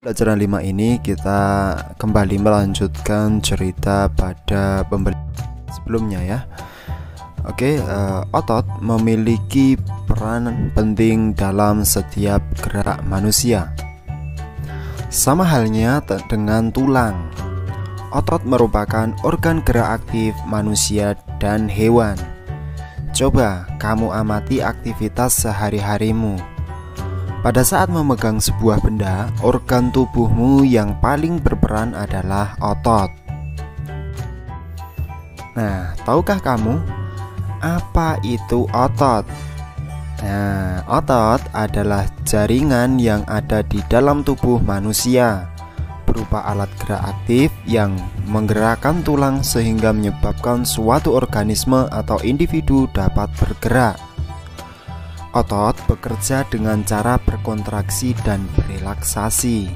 Pelajaran 5 ini kita kembali melanjutkan cerita pada pembelajaran sebelumnya ya. Otot memiliki peran penting dalam setiap gerak manusia. Sama halnya dengan tulang. Otot merupakan organ gerak aktif manusia dan hewan. Coba kamu amati aktivitas sehari-harimu. Pada saat memegang sebuah benda, organ tubuhmu yang paling berperan adalah otot. Nah, tahukah kamu apa itu otot? Nah, otot adalah jaringan yang ada di dalam tubuh manusia, berupa alat gerak aktif yang menggerakkan tulang sehingga menyebabkan suatu organisme atau individu dapat bergerak. Otot bekerja dengan cara berkontraksi dan berelaksasi.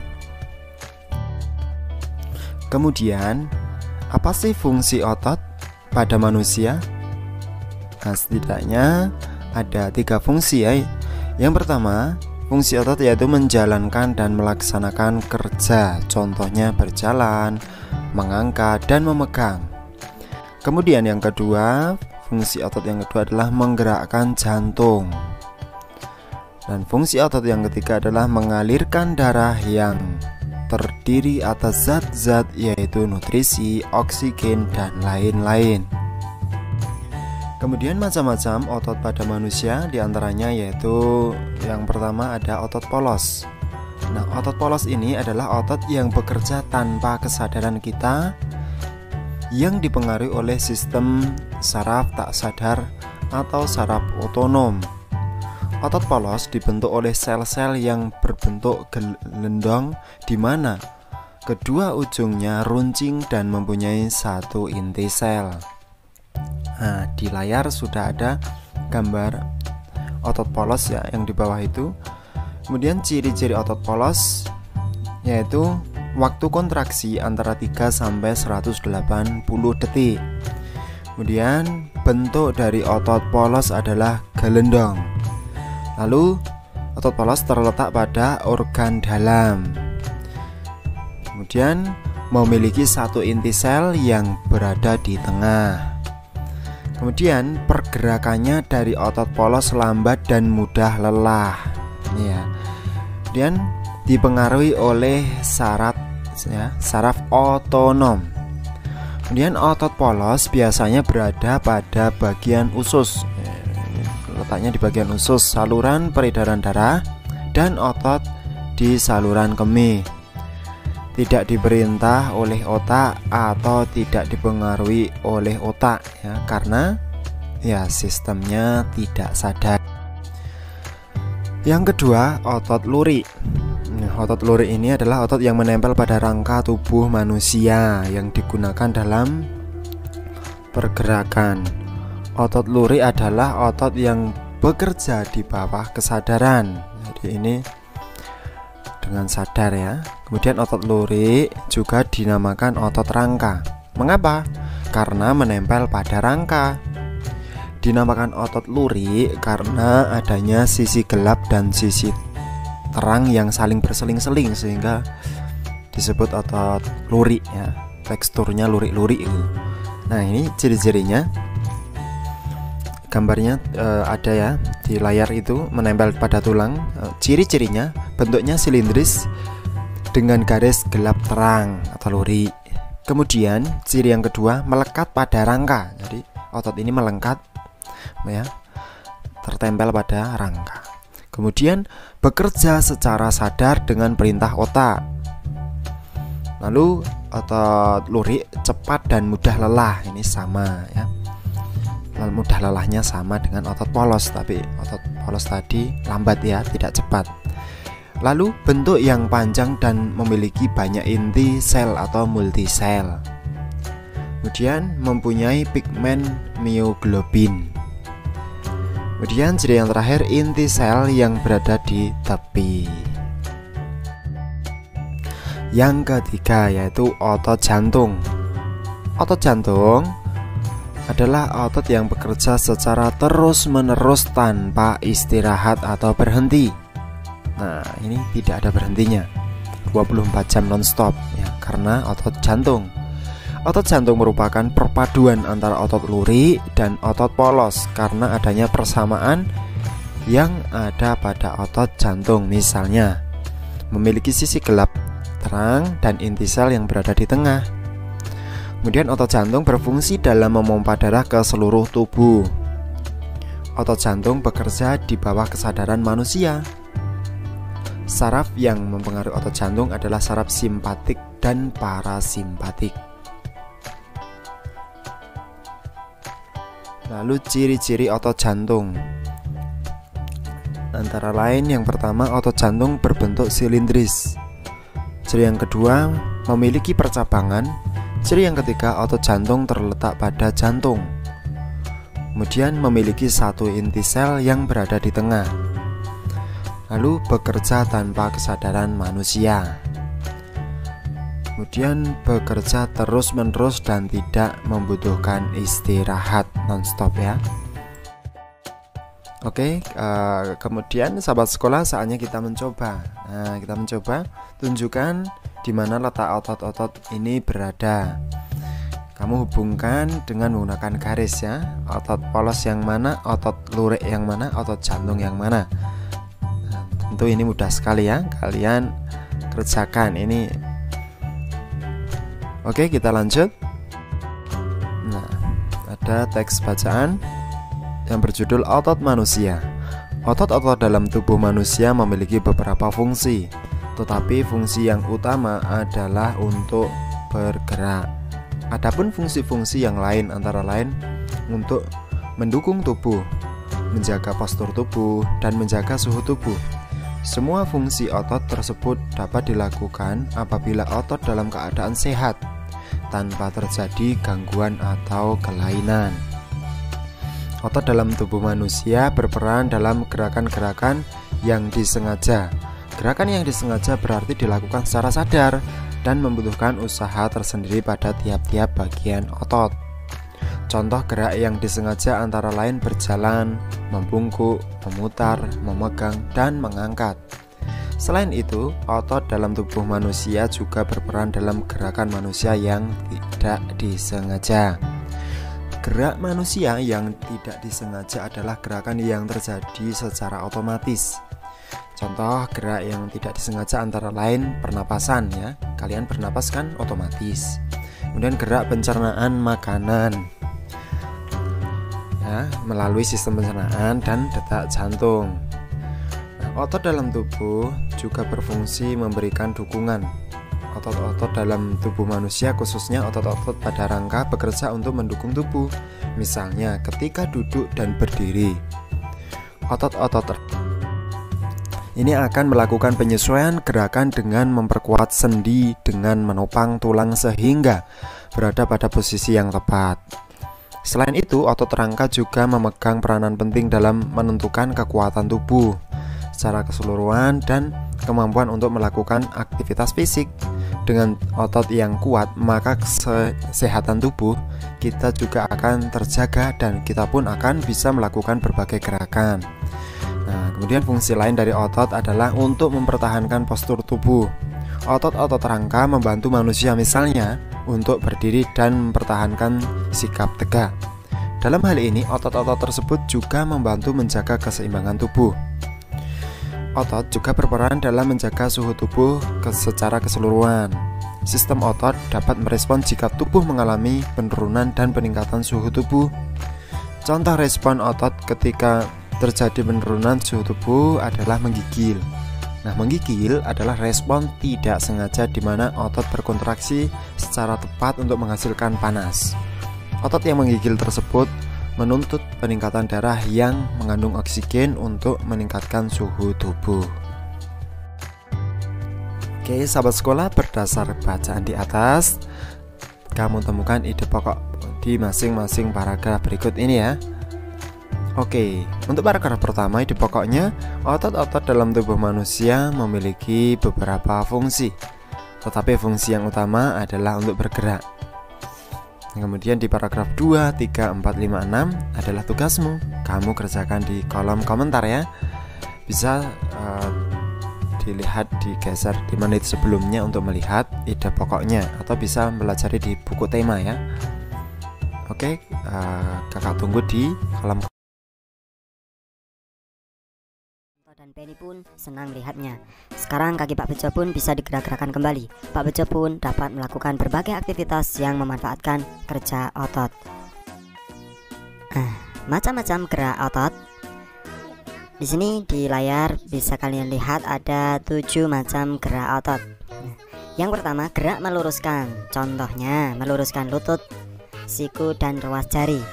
Kemudian, apa sih fungsi otot pada manusia? Nah, setidaknya ada 3 fungsi ya. Yang pertama, fungsi otot yaitu menjalankan dan melaksanakan kerja. Contohnya berjalan, mengangkat, dan memegang. Kemudian yang kedua, fungsi otot yang kedua adalah menggerakkan jantung. Dan fungsi otot yang ketiga adalah mengalirkan darah yang terdiri atas zat-zat yaitu nutrisi, oksigen, dan lain-lain. Kemudian macam-macam otot pada manusia, diantaranya yaitu yang pertama ada otot polos. Nah, otot polos ini adalah otot yang bekerja tanpa kesadaran kita, yang dipengaruhi oleh sistem saraf tak sadar atau saraf otonom. Otot polos dibentuk oleh sel-sel yang berbentuk gelendong di mana kedua ujungnya runcing dan mempunyai satu inti sel. Nah, di layar sudah ada gambar otot polos ya yang di bawah itu. Kemudian ciri-ciri otot polos yaitu waktu kontraksi antara 3 sampai 180 detik. Kemudian bentuk dari otot polos adalah gelendong. Lalu otot polos terletak pada organ dalam. Kemudian memiliki satu inti sel yang berada di tengah. Kemudian pergerakannya dari otot polos lambat dan mudah lelah ya. Kemudian dipengaruhi oleh saraf otonom. Kemudian otot polos biasanya berada pada bagian usus. Letaknya di bagian usus, saluran peredaran darah, dan otot di saluran kemih. Tidak diperintah oleh otak atau tidak dipengaruhi oleh otak ya, karena ya sistemnya tidak sadar. Yang kedua, otot lurik. Otot lurik ini adalah otot yang menempel pada rangka tubuh manusia yang digunakan dalam pergerakan. Otot lurik adalah otot yang bekerja di bawah kesadaran. Jadi ini dengan sadar ya. Kemudian otot lurik juga dinamakan otot rangka. Mengapa? Karena menempel pada rangka. Dinamakan otot lurik karena adanya sisi gelap dan sisi terang yang saling berseling-seling sehingga disebut otot lurik ya. Teksturnya lurik-lurik gitu. Nah, ini ciri-cirinya. Gambarnya ada ya di layar itu, menempel pada tulang. Ciri-cirinya bentuknya silindris dengan garis gelap terang atau lurik. Kemudian ciri yang kedua, melekat pada rangka. Jadi otot ini melengkat ya, tertempel pada rangka. Kemudian bekerja secara sadar dengan perintah otak. Lalu otot lurik cepat dan mudah lelah, ini sama ya. Mudah lelahnya sama dengan otot polos, tapi otot polos tadi lambat ya, tidak cepat. Lalu bentuk yang panjang dan memiliki banyak inti sel atau multisel. Kemudian mempunyai pigmen mioglobin. Kemudian ciri yang terakhir, inti sel yang berada di tepi. Yang ketiga yaitu otot jantung. Otot jantung adalah otot yang bekerja secara terus-menerus tanpa istirahat atau berhenti. Nah, ini tidak ada berhentinya. 24 jam nonstop ya, karena otot jantung. Otot jantung merupakan perpaduan antara otot lurik dan otot polos karena adanya persamaan yang ada pada otot jantung. Misalnya, memiliki sisi gelap, terang, dan inti sel yang berada di tengah. Kemudian otot jantung berfungsi dalam memompa darah ke seluruh tubuh. Otot jantung bekerja di bawah kesadaran manusia. Saraf yang mempengaruhi otot jantung adalah saraf simpatik dan parasimpatik. Lalu ciri-ciri otot jantung. Antara lain yang pertama, otot jantung berbentuk silindris. Ciri yang kedua, memiliki percabangan. Ciri yang ketiga, otot jantung terletak pada jantung. Kemudian memiliki satu inti sel yang berada di tengah. Lalu bekerja tanpa kesadaran manusia. Kemudian bekerja terus-menerus dan tidak membutuhkan istirahat nonstop ya. Oke, kemudian sahabat sekolah, saatnya kita mencoba. Nah, kita mencoba tunjukkan di mana letak otot-otot ini berada. Kamu hubungkan dengan menggunakan garis ya. Otot polos yang mana, otot lurik yang mana, otot jantung yang mana. Nah, tentu ini mudah sekali ya, kalian kerjakan ini. Oke, kita lanjut. Nah, ada teks bacaan yang berjudul otot manusia. Otot-otot dalam tubuh manusia memiliki beberapa fungsi, tetapi fungsi yang utama adalah untuk bergerak. Adapun fungsi-fungsi yang lain antara lain untuk mendukung tubuh, menjaga postur tubuh, dan menjaga suhu tubuh. Semua fungsi otot tersebut dapat dilakukan apabila otot dalam keadaan sehat, tanpa terjadi gangguan atau kelainan. Otot dalam tubuh manusia berperan dalam gerakan-gerakan yang disengaja. Gerakan yang disengaja berarti dilakukan secara sadar dan membutuhkan usaha tersendiri pada tiap-tiap bagian otot. Contoh gerak yang disengaja antara lain berjalan, membungkuk, memutar, memegang, dan mengangkat. Selain itu, otot dalam tubuh manusia juga berperan dalam gerakan manusia yang tidak disengaja. Gerak manusia yang tidak disengaja adalah gerakan yang terjadi secara otomatis. Contoh gerak yang tidak disengaja antara lain pernapasan ya. Kalian bernapas kan otomatis. Kemudian gerak pencernaan makanan ya, melalui sistem pencernaan dan detak jantung. Nah, otot dalam tubuh juga berfungsi memberikan dukungan. Otot-otot dalam tubuh manusia, khususnya otot-otot pada rangka, bekerja untuk mendukung tubuh. Misalnya ketika duduk dan berdiri, otot-otot ini akan melakukan penyesuaian gerakan dengan memperkuat sendi dengan menopang tulang sehingga berada pada posisi yang tepat. Selain itu, otot rangka juga memegang peranan penting dalam menentukan kekuatan tubuh secara keseluruhan dan kemampuan untuk melakukan aktivitas fisik. Dengan otot yang kuat, maka kesehatan tubuh kita juga akan terjaga dan kita pun akan bisa melakukan berbagai gerakan. Nah, kemudian fungsi lain dari otot adalah untuk mempertahankan postur tubuh. Otot-otot rangka membantu manusia misalnya untuk berdiri dan mempertahankan sikap tegak. Dalam hal ini, otot-otot tersebut juga membantu menjaga keseimbangan tubuh. Otot juga berperan dalam menjaga suhu tubuh secara keseluruhan. Sistem otot dapat merespon jika tubuh mengalami penurunan dan peningkatan suhu tubuh. Contoh respon otot ketika terjadi penurunan suhu tubuh adalah menggigil. Nah, menggigil adalah respon tidak sengaja di mana otot berkontraksi secara tepat untuk menghasilkan panas. Otot yang menggigil tersebut menuntut peningkatan darah yang mengandung oksigen untuk meningkatkan suhu tubuh. Oke, sahabat sekolah, berdasar bacaan di atas, kamu temukan ide pokok di masing-masing paragraf berikut ini ya. Oke, untuk paragraf pertama, ide pokoknya, otot-otot dalam tubuh manusia memiliki beberapa fungsi, tetapi fungsi yang utama adalah untuk bergerak. Kemudian di paragraf 2, 3, 4, 5, 6 adalah tugasmu. Kamu kerjakan di kolom komentar ya. Bisa dilihat, digeser di menit sebelumnya untuk melihat ide pokoknya, atau bisa mempelajari di buku tema ya. Oke, kakak tunggu di kolom. Dan Penny pun senang melihatnya. Sekarang kaki Pak Bejo pun bisa digerak-gerakan kembali. Pak Bejo pun dapat melakukan berbagai aktivitas yang memanfaatkan kerja otot. Macam-macam gerak otot. Di sini di layar bisa kalian lihat ada 7 macam gerak otot. Yang pertama, gerak meluruskan. Contohnya meluruskan lutut, siku, dan ruas jari.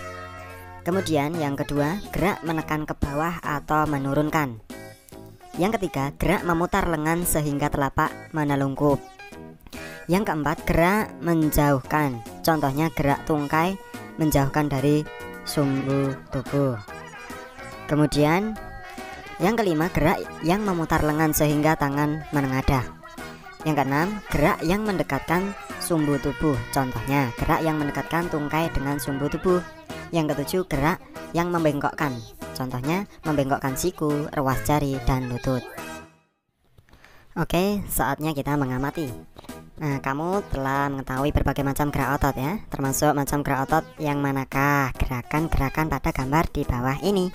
Kemudian yang kedua, gerak menekan ke bawah atau menurunkan. Yang ketiga, gerak memutar lengan sehingga telapak menelungkup. Yang keempat, gerak menjauhkan. Contohnya gerak tungkai menjauhkan dari sumbu tubuh. Kemudian yang kelima, gerak yang memutar lengan sehingga tangan menengadah. Yang keenam, gerak yang mendekatkan sumbu tubuh. Contohnya gerak yang mendekatkan tungkai dengan sumbu tubuh. Yang ketujuh, gerak yang membengkokkan. Contohnya membengkokkan siku, ruas jari, dan lutut. Oke, saatnya kita mengamati. Nah, kamu telah mengetahui berbagai macam gerak otot ya, termasuk macam gerak otot yang manakah gerakan-gerakan pada gambar di bawah ini.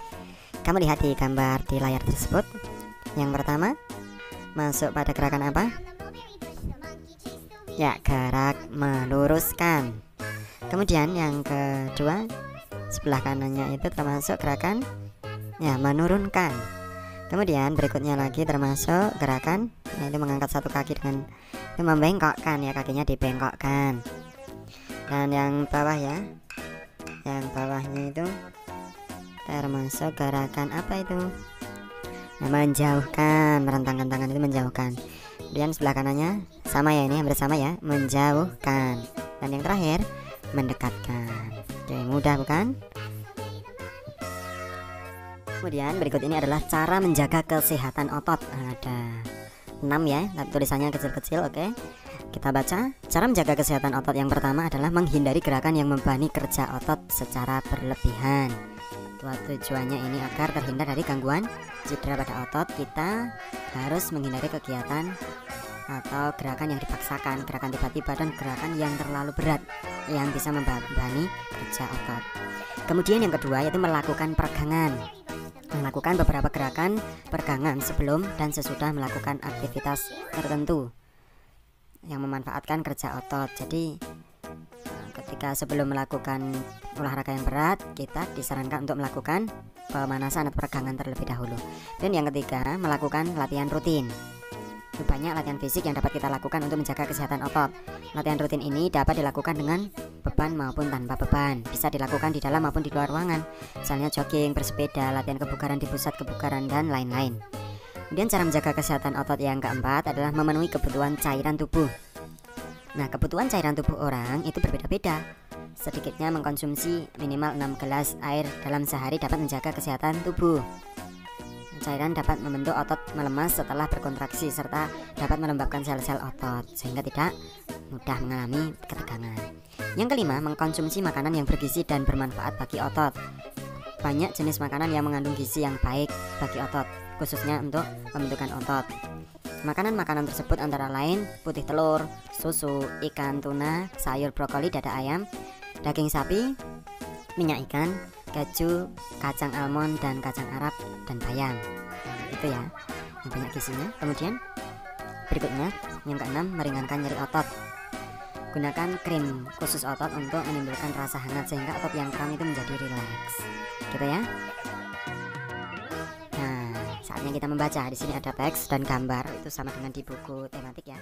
Kamu lihat di gambar di layar tersebut. Yang pertama, masuk pada gerakan apa? Ya, gerak meluruskan. Kemudian yang kedua, sebelah kanannya itu termasuk gerakan ya menurunkan. Kemudian berikutnya lagi termasuk gerakan yaitu mengangkat satu kaki dengan membengkokkan ya, kakinya dibengkokkan. Dan yang bawah ya, yang bawahnya itu termasuk gerakan apa itu? Nah, menjauhkan, merentangkan tangan itu menjauhkan. Kemudian sebelah kanannya sama ya, ini hampir sama ya, menjauhkan. Dan yang terakhir mendekatkan. Oke, mudah bukan? Kemudian berikut ini adalah cara menjaga kesehatan otot. Ada 6 ya, tapi tulisannya kecil-kecil. Oke, kita baca. Cara menjaga kesehatan otot yang pertama adalah menghindari gerakan yang membebani kerja otot secara berlebihan. Tujuannya ini agar terhindar dari gangguan cedera pada otot. Kita harus menghindari kegiatan atau gerakan yang dipaksakan, gerakan tiba-tiba, dan gerakan yang terlalu berat yang bisa membebani kerja otot. Kemudian yang kedua yaitu melakukan peregangan. Melakukan beberapa gerakan peregangan sebelum dan sesudah melakukan aktivitas tertentu yang memanfaatkan kerja otot. Jadi ketika sebelum melakukan olahraga yang berat, kita disarankan untuk melakukan pemanasan atau peregangan terlebih dahulu. Dan yang ketiga, melakukan latihan rutin. Banyak latihan fisik yang dapat kita lakukan untuk menjaga kesehatan otot. Latihan rutin ini dapat dilakukan dengan beban maupun tanpa beban. Bisa dilakukan di dalam maupun di luar ruangan. Misalnya jogging, bersepeda, latihan kebugaran di pusat kebugaran, dan lain-lain. Kemudian cara menjaga kesehatan otot yang keempat adalah memenuhi kebutuhan cairan tubuh. Nah, kebutuhan cairan tubuh orang itu berbeda-beda. Sedikitnya mengkonsumsi minimal 6 gelas air dalam sehari dapat menjaga kesehatan tubuh. Cairan dapat membentuk otot melemas setelah berkontraksi serta dapat melembabkan sel-sel otot sehingga tidak mudah mengalami ketegangan. Yang kelima, mengkonsumsi makanan yang bergizi dan bermanfaat bagi otot. Banyak jenis makanan yang mengandung gizi yang baik bagi otot, khususnya untuk pembentukan otot. Makanan-makanan tersebut antara lain putih telur, susu, ikan, tuna, sayur brokoli, dada ayam, daging sapi, minyak ikan, keju, kacang almond dan kacang Arab, dan bayam. Itu ya, yang banyak gizinya. Kemudian berikutnya yang keenam, meringankan nyeri otot. Gunakan krim khusus otot untuk menimbulkan rasa hangat sehingga otot yang kram itu menjadi rileks. Gitu ya. Nah, saatnya kita membaca. Di sini ada teks dan gambar, itu sama dengan di buku tematik ya.